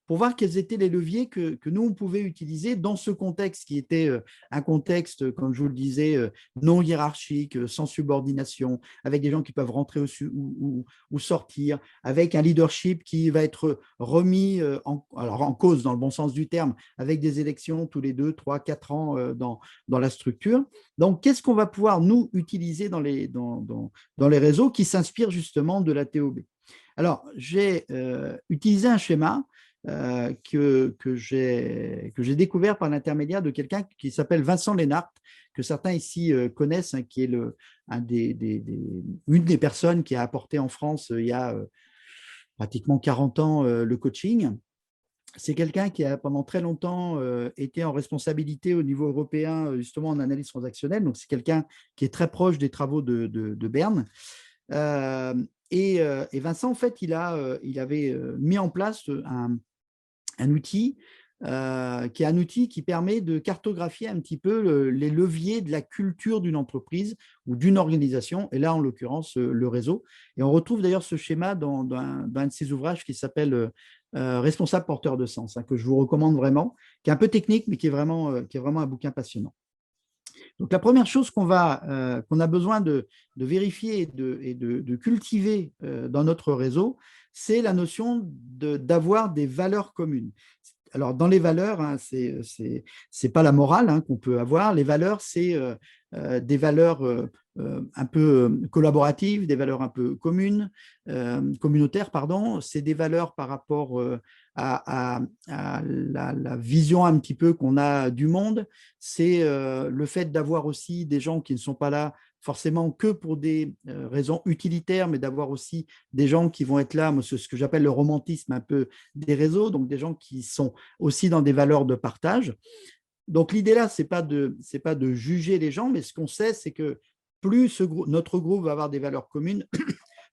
pour voir quels étaient les leviers que nous, on pouvait utiliser dans ce contexte qui était un contexte, comme je vous le disais, non hiérarchique, sans subordination, avec des gens qui peuvent rentrer ou sortir, avec un leadership qui va être remis en cause, dans le bon sens du terme, avec des élections tous les 2, 3, 4 ans dans la structure. Donc, qu'est-ce qu'on va pouvoir, nous, utiliser dans les réseaux qui s'inspirent justement de la TOB? Alors, j'ai utilisé un schéma que j'ai découvert par l'intermédiaire de quelqu'un qui s'appelle Vincent Lénart, que certains ici connaissent, hein, qui est une des personnes qui a apporté en France il y a pratiquement 40 ans le coaching. C'est quelqu'un qui a pendant très longtemps été en responsabilité au niveau européen, justement en analyse transactionnelle. Donc, c'est quelqu'un qui est très proche des travaux de Berne. Et Vincent, en fait, il avait mis en place un outil qui est un outil qui permet de cartographier un petit peu les leviers de la culture d'une entreprise ou d'une organisation, et là, en l'occurrence, le réseau. Et on retrouve d'ailleurs ce schéma dans un de ses ouvrages qui s'appelle Responsable porteur de sens, hein, que je vous recommande vraiment, qui est un peu technique, mais qui est vraiment un bouquin passionnant. Donc, la première chose qu'on a besoin de vérifier et de cultiver dans notre réseau, c'est la notion d'avoir des valeurs communes. Alors, dans les valeurs, hein, c'est pas la morale hein, qu'on peut avoir. Les valeurs, c'est des valeurs un peu collaboratives, des valeurs un peu communautaires, pardon. C'est des valeurs par rapport à la vision un petit peu qu'on a du monde. C'est le fait d'avoir aussi des gens qui ne sont pas là forcément que pour des raisons utilitaires, mais d'avoir aussi des gens qui vont être là, moi, ce que j'appelle le romantisme un peu des réseaux, donc des gens qui sont aussi dans des valeurs de partage. Donc l'idée là, c'est pas de juger les gens, mais ce qu'on sait, c'est que plus notre groupe va avoir des valeurs communes,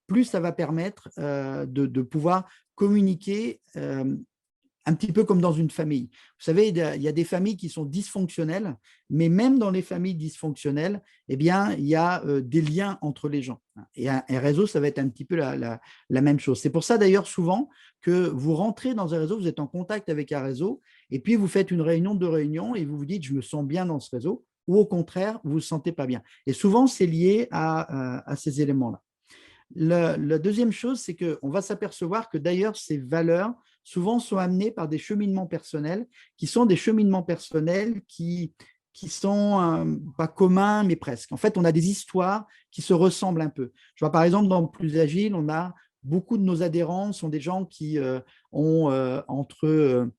plus ça va permettre de pouvoir communiquer un petit peu comme dans une famille. Vous savez, il y a des familles qui sont dysfonctionnelles, mais même dans les familles dysfonctionnelles, eh bien, il y a des liens entre les gens. Et un réseau, ça va être un petit peu la même chose. C'est pour ça d'ailleurs souvent que vous rentrez dans un réseau, vous êtes en contact avec un réseau, et puis vous faites une réunion, deux réunions, et vous vous dites, je me sens bien dans ce réseau, ou au contraire, vous ne vous sentez pas bien. Et souvent, c'est lié à ces éléments-là. La deuxième chose, c'est qu'on va s'apercevoir que d'ailleurs, ces valeurs souvent sont amenées par des cheminements personnels qui sont des cheminements personnels qui sont pas communs, mais presque. En fait, on a des histoires qui se ressemblent un peu. Je vois par exemple dans Plus Agile, on a beaucoup de nos adhérents sont des gens qui ont entre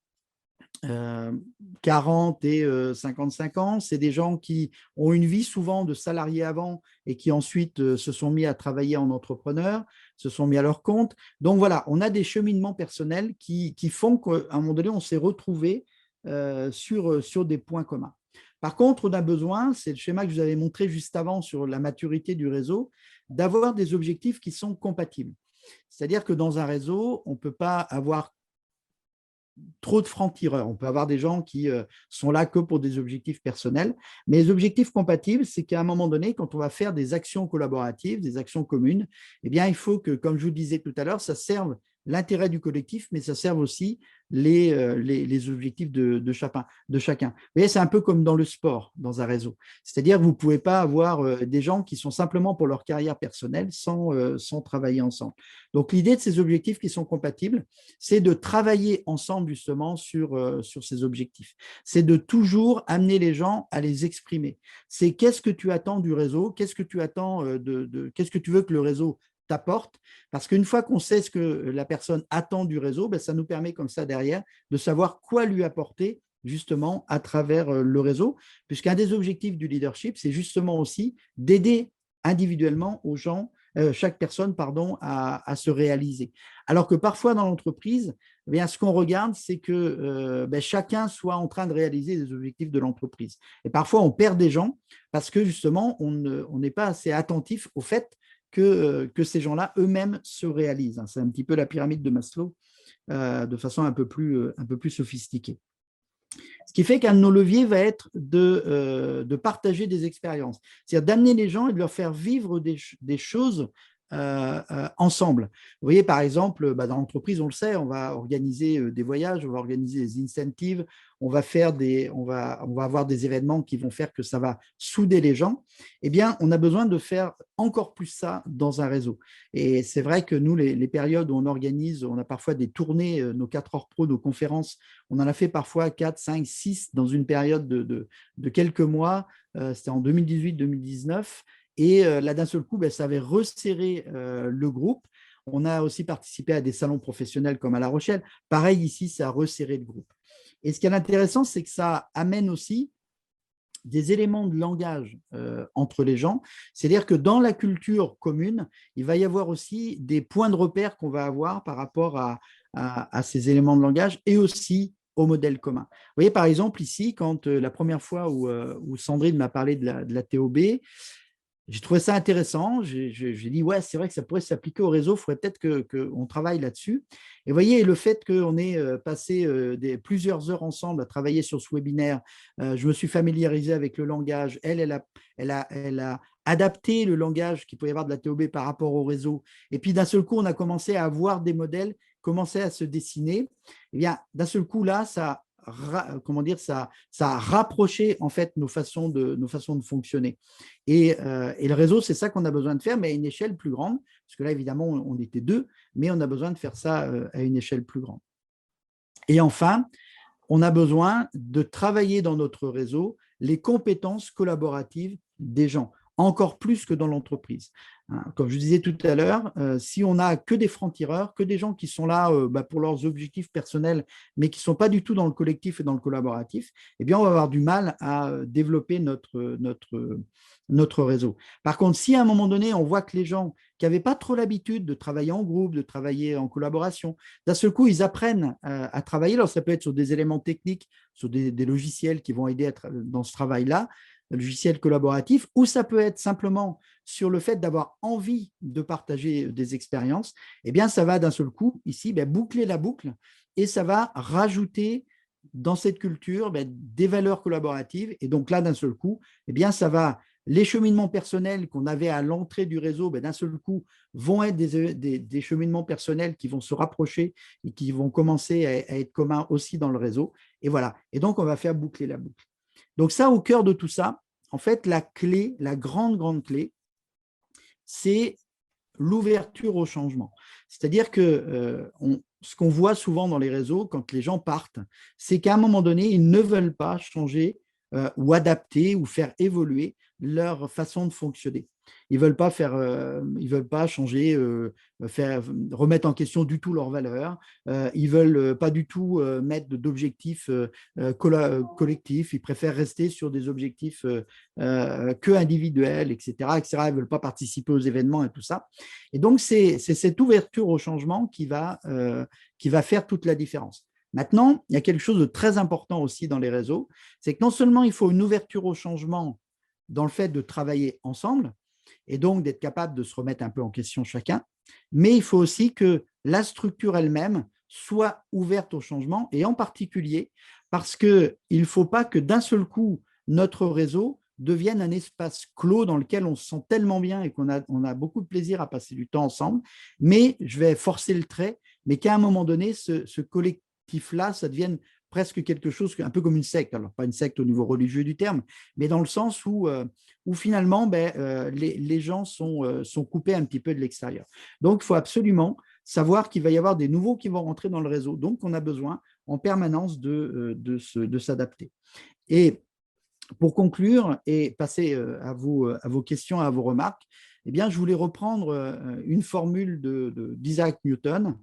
40 et 55 ans. C'est des gens qui ont une vie souvent de salariés avant et qui ensuite se sont mis à travailler en entrepreneur, se sont mis à leur compte. Donc voilà, on a des cheminements personnels qui font qu'à un moment donné, on s'est retrouvé sur des points communs. Par contre, on a besoin, c'est le schéma que je vous avais montré juste avant sur la maturité du réseau, d'avoir des objectifs qui sont compatibles. C'est-à-dire que dans un réseau, on ne peut pas avoir trop de francs-tireurs. On peut avoir des gens qui sont là que pour des objectifs personnels, mais les objectifs compatibles, c'est qu'à un moment donné, quand on va faire des actions collaboratives, des actions communes, eh bien, il faut que, comme je vous disais tout à l'heure, ça serve l'intérêt du collectif, mais ça serve aussi les objectifs de chacun. Vous voyez, c'est un peu comme dans le sport, dans un réseau. C'est-à-dire que vous ne pouvez pas avoir des gens qui sont simplement pour leur carrière personnelle sans travailler ensemble. Donc, l'idée de ces objectifs qui sont compatibles, c'est de travailler ensemble justement sur ces objectifs. C'est de toujours amener les gens à les exprimer. C'est qu'est-ce que tu attends du réseau, qu'est-ce que tu attends qu'est-ce que tu veux que le réseau t'apporte, parce qu'une fois qu'on sait ce que la personne attend du réseau, ben, ça nous permet comme ça derrière de savoir quoi lui apporter justement à travers le réseau, puisqu'un des objectifs du leadership, c'est justement aussi d'aider individuellement aux gens, chaque personne pardon, à se réaliser. Alors que parfois dans l'entreprise, eh bien, ce qu'on regarde, c'est que ben, chacun soit en train de réaliser les objectifs de l'entreprise. Et parfois, on perd des gens parce que justement, on n'est pas assez attentif au fait que ces gens-là eux-mêmes se réalisent. C'est un petit peu la pyramide de Maslow de façon un peu plus sophistiquée. Ce qui fait qu'un de nos leviers va être de partager des expériences, c'est-à-dire d'amener les gens et de leur faire vivre des choses ensemble. Vous voyez, par exemple, dans l'entreprise, on le sait, on va organiser des voyages, on va organiser des incentives, on va avoir des événements qui vont faire que ça va souder les gens. Eh bien, on a besoin de faire encore plus ça dans un réseau. Et c'est vrai que nous, les périodes où on organise, on a parfois des tournées, nos 4 heures pro, nos conférences, on en a fait parfois 4, 5, 6 dans une période de quelques mois. C'était en 2018-2019. Et là, d'un seul coup, ben, ça avait resserré le groupe. On a aussi participé à des salons professionnels comme à La Rochelle. Pareil, ici, ça a resserré le groupe. Et ce qui est intéressant, c'est que ça amène aussi des éléments de langage entre les gens. C'est-à-dire que dans la culture commune, il va y avoir aussi des points de repère qu'on va avoir par rapport à ces éléments de langage et aussi au modèle commun. Vous voyez, par exemple, ici, quand la première fois où Sandrine m'a parlé de la TOB, j'ai trouvé ça intéressant. J'ai dit, ouais, c'est vrai que ça pourrait s'appliquer au réseau. Il faudrait peut-être qu'on travaille là-dessus. Et vous voyez, le fait qu'on ait passé plusieurs heures ensemble à travailler sur ce webinaire, je me suis familiarisé avec le langage. Elle a adapté le langage qu'il pouvait y avoir de la TOB par rapport au réseau. Et puis, d'un seul coup, on a commencé à avoir des modèles commencer à se dessiner. Eh bien, d'un seul coup, là, ça comment dire, ça a rapproché en fait nos façons de fonctionner. Et le réseau, c'est ça qu'on a besoin de faire, mais à une échelle plus grande, parce que là, évidemment, on était deux, mais on a besoin de faire ça à une échelle plus grande. Et enfin, on a besoin de travailler dans notre réseau les compétences collaboratives des gens, encore plus que dans l'entreprise. Comme je disais tout à l'heure, si on n'a que des francs-tireurs, que des gens qui sont là pour leurs objectifs personnels, mais qui ne sont pas du tout dans le collectif et dans le collaboratif, eh bien, on va avoir du mal à développer notre réseau. Par contre, si à un moment donné, on voit que les gens qui n'avaient pas trop l'habitude de travailler en groupe, de travailler en collaboration, d'un seul coup, ils apprennent à travailler. Alors, ça peut être sur des éléments techniques, sur des logiciels qui vont aider dans ce travail-là, logiciel collaboratif, ou ça peut être simplement sur le fait d'avoir envie de partager des expériences. Eh bien, ça va d'un seul coup, ici, boucler la boucle et ça va rajouter dans cette culture des valeurs collaboratives. Et donc là, d'un seul coup, eh bien, ça va, les cheminements personnels qu'on avait à l'entrée du réseau, d'un seul coup, vont être des cheminements personnels qui vont se rapprocher et qui vont commencer à être communs aussi dans le réseau. Et voilà. Et donc, on va faire boucler la boucle. Donc ça, au cœur de tout ça, en fait, la clé, la grande clé, c'est l'ouverture au changement. C'est-à-dire que ce qu'on voit souvent dans les réseaux, quand les gens partent, c'est qu'à un moment donné, ils ne veulent pas changer ou adapter ou faire évoluer leur façon de fonctionner. Ils veulent pas changer, remettre en question du tout leurs valeurs. Ils veulent pas du tout mettre d'objectifs collectifs. Ils préfèrent rester sur des objectifs que individuels, etc., etc. Ils veulent pas participer aux événements et tout ça. Et donc c'est cette ouverture au changement qui va faire toute la différence. Maintenant, il y a quelque chose de très important aussi dans les réseaux, c'est que non seulement il faut une ouverture au changement dans le fait de travailler ensemble, et donc d'être capable de se remettre un peu en question chacun, mais il faut aussi que la structure elle-même soit ouverte au changement, et en particulier parce qu'il ne faut pas que d'un seul coup, notre réseau devienne un espace clos dans lequel on se sent tellement bien et qu'on a beaucoup de plaisir à passer du temps ensemble, mais je vais forcer le trait, mais qu'à un moment donné, ce collectif-là, ça devienne presque quelque chose, un peu comme une secte, alors pas une secte au niveau religieux du terme, mais dans le sens où finalement les gens sont coupés un petit peu de l'extérieur. Donc, il faut absolument savoir qu'il va y avoir des nouveaux qui vont rentrer dans le réseau. Donc, on a besoin en permanence de s'adapter. Et pour conclure et passer à vos questions, à vos remarques, eh bien, je voulais reprendre une formule d'Isaac Newton,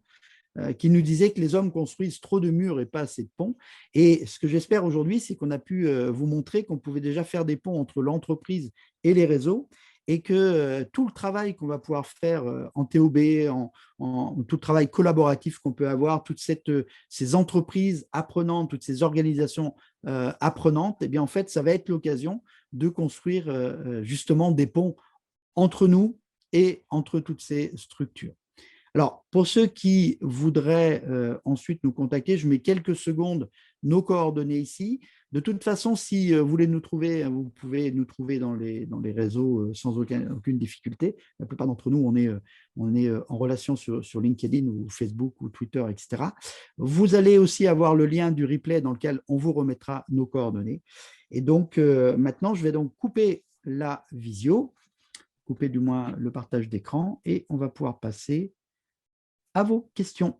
qui nous disait que les hommes construisent trop de murs et pas assez de ponts. Et ce que j'espère aujourd'hui, c'est qu'on a pu vous montrer qu'on pouvait déjà faire des ponts entre l'entreprise et les réseaux, et que tout le travail qu'on va pouvoir faire en TOB, tout le travail collaboratif qu'on peut avoir, toutes ces entreprises apprenantes, toutes ces organisations apprenantes, eh bien, en fait, ça va être l'occasion de construire justement des ponts entre nous et entre toutes ces structures. Alors, pour ceux qui voudraient ensuite nous contacter, je mets quelques secondes nos coordonnées ici. De toute façon, si vous voulez nous trouver, vous pouvez nous trouver dans les réseaux sans aucune difficulté. La plupart d'entre nous, on est en relation sur LinkedIn ou Facebook ou Twitter, etc. Vous allez aussi avoir le lien du replay dans lequel on vous remettra nos coordonnées. Et donc, maintenant, je vais donc couper la visio, couper du moins le partage d'écran, et on va pouvoir passer à vos questions.